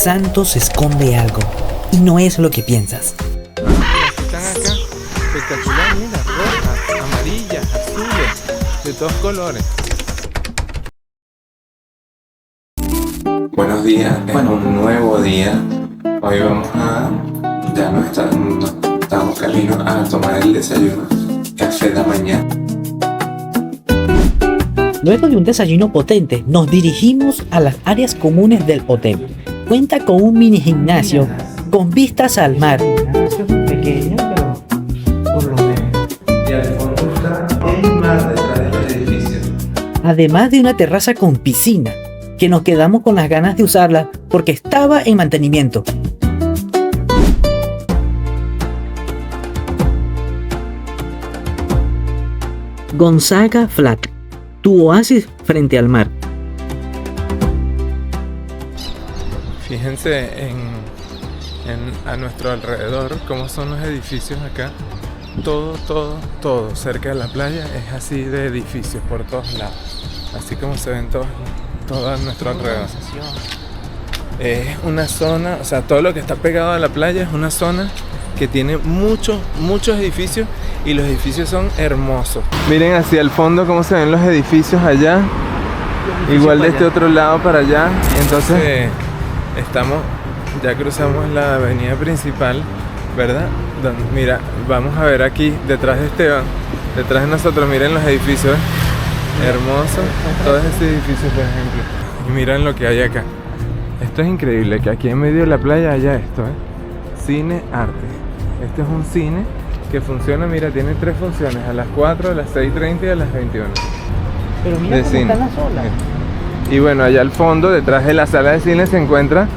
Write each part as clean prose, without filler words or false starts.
Santos esconde algo y no es lo que piensas. Están acá, espectacular, mira, rojas, amarillas, azules, de todos colores. Buenos días, es un nuevo día. Hoy estamos camino a tomar el desayuno, café de mañana. Luego de un desayuno potente, nos dirigimos a las áreas comunes del hotel. Cuenta con un mini gimnasio con vistas al mar. Pequeño, pero por lo menos. Y al fondo está el mar detrás del edificio. Además de una terraza con piscina, que nos quedamos con las ganas de usarla porque estaba en mantenimiento. Gonzaga Flat, tu oasis frente al mar. Fíjense a nuestro alrededor cómo son los edificios acá. Todo cerca de la playa es así de edificios por todos lados. Así como se ven todo a nuestro alrededor. Es una zona, o sea, todo lo que está pegado a la playa es una zona que tiene muchos edificios y los edificios son hermosos. Miren hacia el fondo cómo se ven los edificios allá, igual de este otro lado para allá. Entonces ya cruzamos la avenida principal, ¿verdad? Mira, vamos a ver aquí detrás de Esteban, detrás de nosotros, miren los edificios, hermosos, todos estos edificios por ejemplo. Y miren lo que hay acá. Esto es increíble, que aquí en medio de la playa haya esto, Cine Arte. Este es un cine que funciona, mira, tiene 3 funciones, a las 4, a las 6:30 y a las 21. Pero mira de cómo cine. están las olas. Y bueno, allá al fondo, detrás de la sala de cine, se encuentra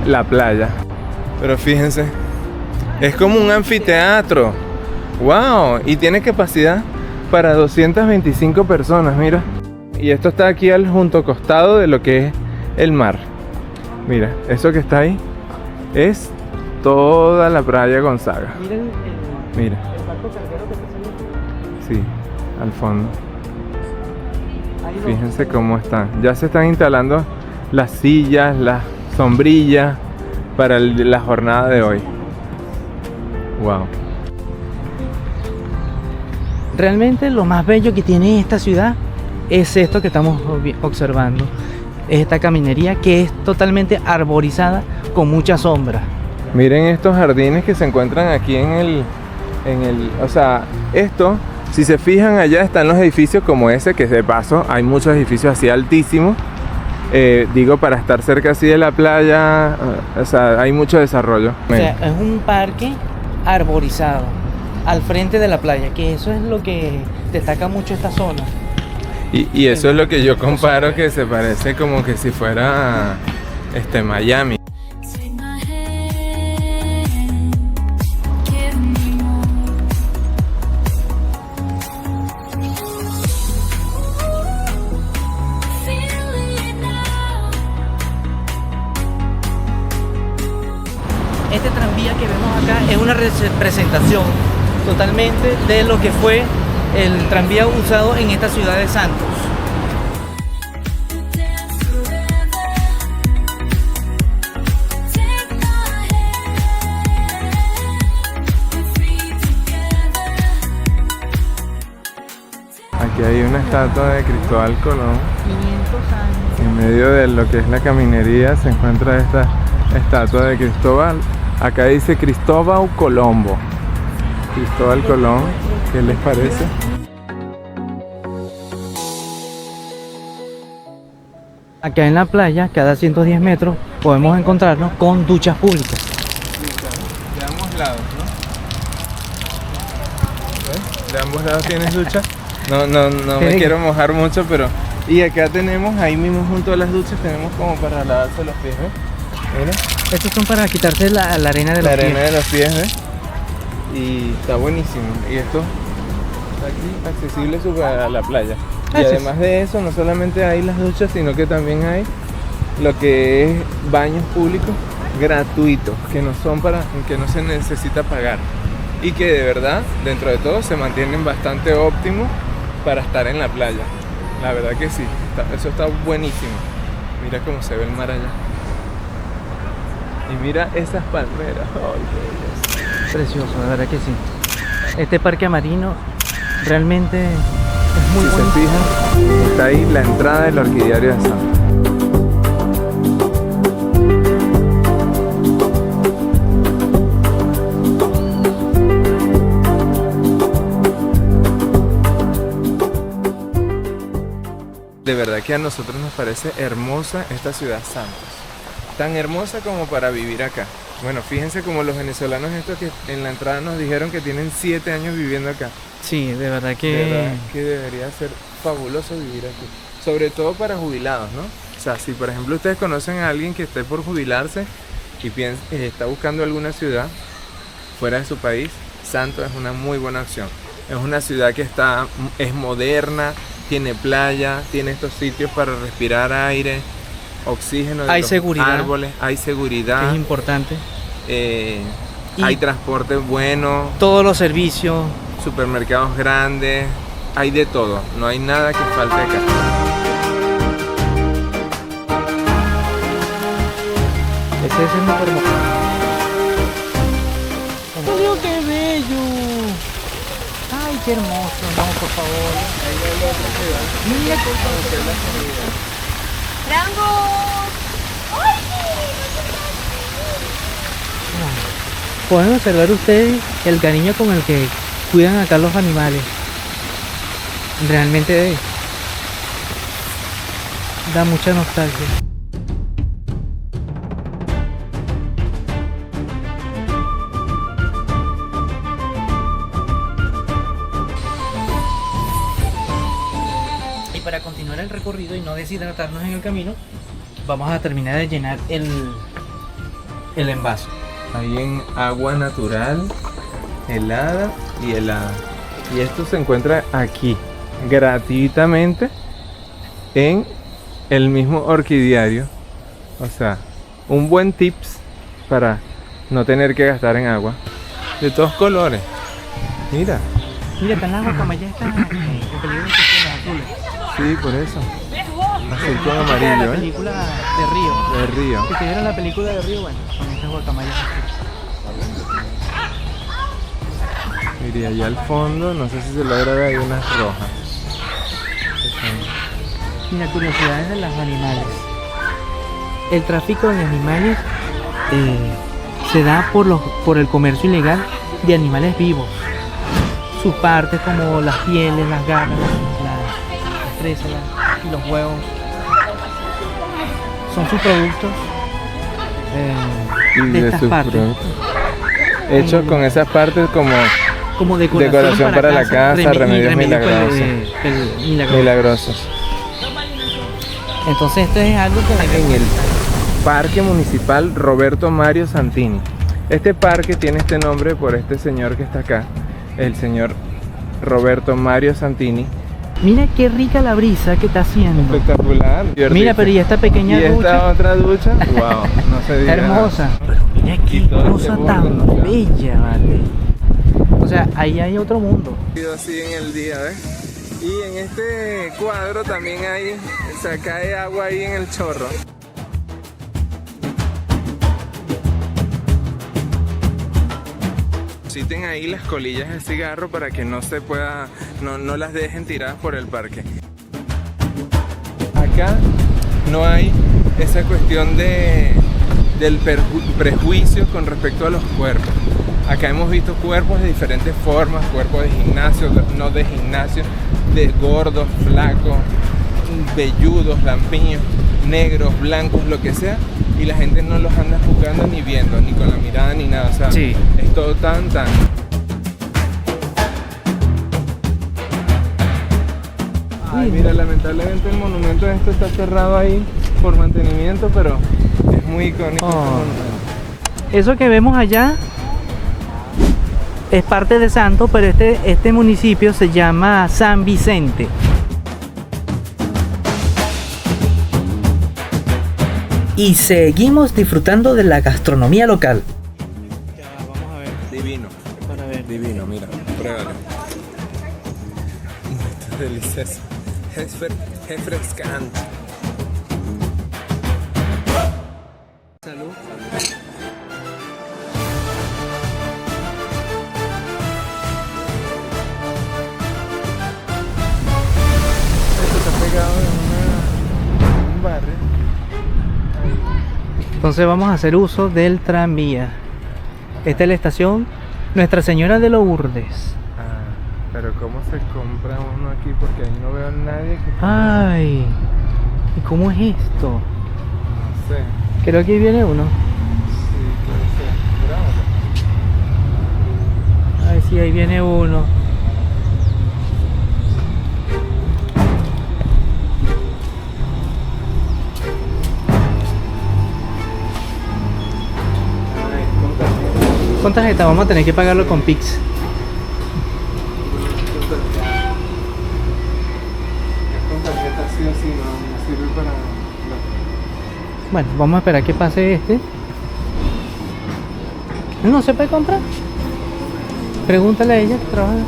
la playa. Pero fíjense, es como un anfiteatro. ¡Wow! Y tiene capacidad para 225 personas, mira. Y esto está aquí junto costado de lo que es el mar. Mira, eso que está ahí es toda la playa Gonzaga. Mira. El barco carguero que está saliendo. Sí, al fondo. Fíjense cómo están. Ya se están instalando las sillas, las sombrillas para la jornada de hoy. Wow. Realmente lo más bello que tiene esta ciudad es esto que estamos observando. Es esta caminería que es totalmente arborizada con mucha sombra. Miren estos jardines que se encuentran aquí o sea, esto, si se fijan allá están los edificios como ese, que de paso hay muchos edificios así altísimos. Digo, para estar cerca así de la playa, o sea, hay mucho desarrollo. O sea, es un parque arborizado al frente de la playa, que eso es lo que destaca mucho esta zona. Y eso es lo que yo comparo, que se parece como que si fuera Miami. Este tranvía que vemos acá es una representación totalmente de lo que fue el tranvía usado en esta ciudad de Santos. Aquí hay una estatua de Cristóbal Colón. 500 años. En medio de lo que es la caminería se encuentra esta estatua de Cristóbal. Acá dice Cristóbal Colombo. Cristóbal Colón, ¿qué les parece? Acá en la playa, cada 110 metros, podemos encontrarnos con duchas públicas. De ambos lados, ¿no? ¿Ves? De ambos lados tienes ducha. No me quiero mojar mucho, pero... Y acá tenemos, ahí mismo junto a las duchas, tenemos como para lavarse los pies, ¿ves? Mira. Estos son para quitarse la arena de los La arena pies. de los pies, ¿ves? Y está buenísimo. Y esto está aquí accesible súper a la playa. Y además de eso, no solamente hay las duchas, sino que también hay lo que es baños públicos gratuitos, que no se necesita pagar. Y que de verdad, dentro de todo, se mantienen bastante óptimos para estar en la playa. La verdad que sí, eso está buenísimo. Mira cómo se ve el mar allá. Y mira esas palmeras. Ay, qué bellas. Precioso, la verdad que sí. Este parque marino realmente es muy Si se bonito. fijan, está ahí la entrada del orquidiario de Santos. De verdad que a nosotros nos parece hermosa esta ciudad Santos. Tan hermosa como para vivir acá. Bueno, fíjense como los venezolanos estos que en la entrada nos dijeron que tienen 7 años viviendo acá. Sí, de verdad que... De verdad que debería ser fabuloso vivir aquí. Sobre todo para jubilados, ¿no? O sea, si por ejemplo ustedes conocen a alguien que esté por jubilarse y está buscando alguna ciudad fuera de su país, Santos es una muy buena opción. Es una ciudad que es moderna, tiene playa, tiene estos sitios para respirar aire, oxígeno de Hay los seguridad. árboles, hay que seguridad, es importante. hay transporte bueno, Todos los servicios. supermercados grandes, hay de todo, no hay nada que falte acá. Ese es muy hermoso. ¡Oh, Dios, qué bello! ¡Ay, qué hermoso! No, por favor. Mira qué pueden observar ustedes el cariño con el que cuidan acá los animales. Realmente da mucha nostalgia. Y para continuar el recorrido y no deshidratarnos en el camino, vamos a terminar de llenar el envase. Ahí en agua natural, helada y helada. Y esto se encuentra aquí, gratuitamente, en el mismo orquidiario. O sea, un buen tips para no tener que gastar en agua. De todos colores. Mira, Mira, están las guacamayas estas en peligro de extinción, las azules. sí, por eso. Azul con La amarillo, ¿eh? película de Río. De río. Si te vieron la película de Río, bueno, con estas guacamayas azules. Mira, allá al fondo, no sé si se logra ver, hay unas rojas. Mira, curiosidades de los animales. El tráfico de animales se da por el comercio ilegal de animales vivos. Sus partes como las pieles, las garras, las presas y los huevos son sus productos Y de de estas sus partes. productos. Hechos con esas partes Como decoración para la casa, remedios milagrosos. milagrosos. milagrosos. Entonces esto es algo que En el Parque Municipal Roberto Mario Santini. Este parque tiene este nombre por este señor que está acá, el señor Roberto Mario Santini. mira qué rica la brisa que está haciendo. Espectacular. Mira, pero y esta pequeña y ducha esta otra ducha, wow, no se diga. hermosa. Pero mira qué Y todo este cosa mundo, tan ¿no? bella, vale. O sea, ahí hay otro mundo. Así en el día, ¿ves? Y en este cuadro también hay, o sea, cae agua ahí en el chorro. Citen ahí las colillas de cigarro para que no se pueda, no las dejen tiradas por el parque. Acá no hay esa cuestión del prejuicio con respecto a los cuerpos. Acá hemos visto cuerpos de diferentes formas, cuerpos de gimnasio, no de gimnasio, de gordos, flacos, velludos, lampiños, negros, blancos, lo que sea, y la gente no los anda juzgando ni viendo, ni con la mirada ni nada, o sea, Sí. es todo tan. Ay, mira, lamentablemente el monumento este está cerrado ahí por mantenimiento, pero es muy icónico. Oh. este monumento. Eso que vemos allá es parte de Santos, pero este municipio se llama San Vicente. Y seguimos disfrutando de la gastronomía local. Vamos a ver. Divino. Para ver. Divino, mira, pruébalo. Esto es delicioso. Es refrescante. Salud. Entonces vamos a hacer uso del tranvía. Esta es la estación Nuestra Señora de Lourdes. Ah, pero ¿cómo se compra uno aquí? Porque ahí no veo a nadie que... Ay, ¿y cómo es esto? No sé. Creo que ahí viene uno. Sí, puede ser. Mira, Ay, sí, ahí viene uno. Con tarjeta vamos a tener que pagarlo con Pix. es con tarjeta sí o sí, no sirve para... Bueno, vamos a esperar que pase este. ¿No se puede comprar? Pregúntale a ella que trabaja.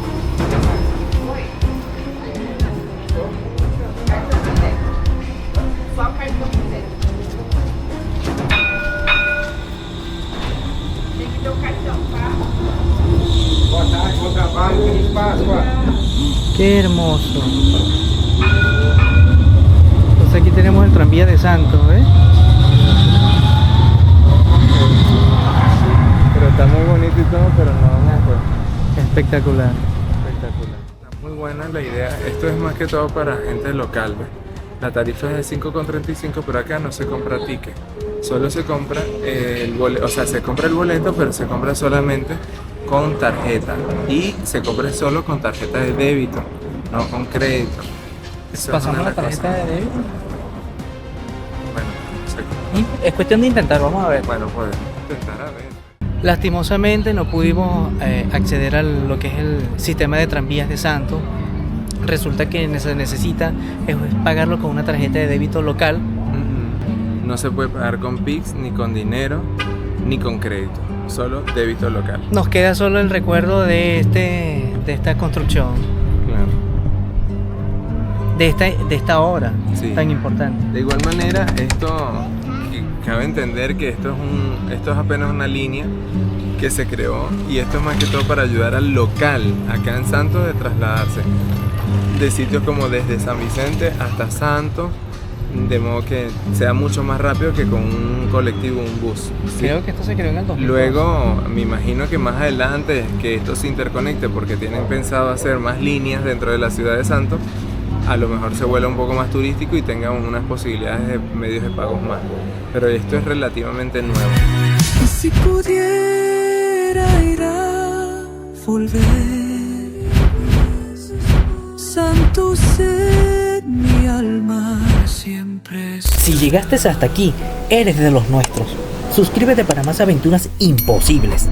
Qué hermoso. Entonces aquí tenemos el tranvía de Santos, ¿eh? Pero está muy bonito y todo, pero no vamos pues. Espectacular. Espectacular. Está muy buena la idea. Esto es más que todo para gente local, ¿ves? La tarifa es de 5,35, pero acá no se compra ticket. Solo se compra el boleto, o sea, se compra el boleto, pero se compra solamente con tarjeta. Y se compra solo con tarjeta de débito, no con crédito. Eso es Pasamos una la de las tarjeta cosas. de débito. Bueno, no sé. Es cuestión de intentar, vamos a ver. Bueno, podemos intentar a ver. Lastimosamente no pudimos acceder a lo que es el sistema de tranvías de Santos. Resulta que se necesita pagarlo con una tarjeta de débito local. No se puede pagar con Pix, ni con dinero, ni con crédito. Solo débito local. Nos queda solo el recuerdo de esta construcción, Claro. de esta obra Sí. tan importante. De igual manera, cabe entender que esto es apenas una línea que se creó, y esto es más que todo para ayudar al local acá en Santos de trasladarse de sitios como desde San Vicente hasta Santos, de modo que sea mucho más rápido que con un colectivo, un bus. ¿Sí? Creo que esto se creó en el 2000. Luego, me imagino que más adelante que esto se interconecte, porque tienen pensado hacer más líneas dentro de la ciudad de Santos, a lo mejor se vuelva un poco más turístico y tenga unas posibilidades de medios de pagos más. Pero esto es relativamente nuevo. Y si pudiera ir a volver, Santos en mi alma siempre. Si llegaste hasta aquí, eres de los nuestros. Suscríbete para más aventuras imposibles.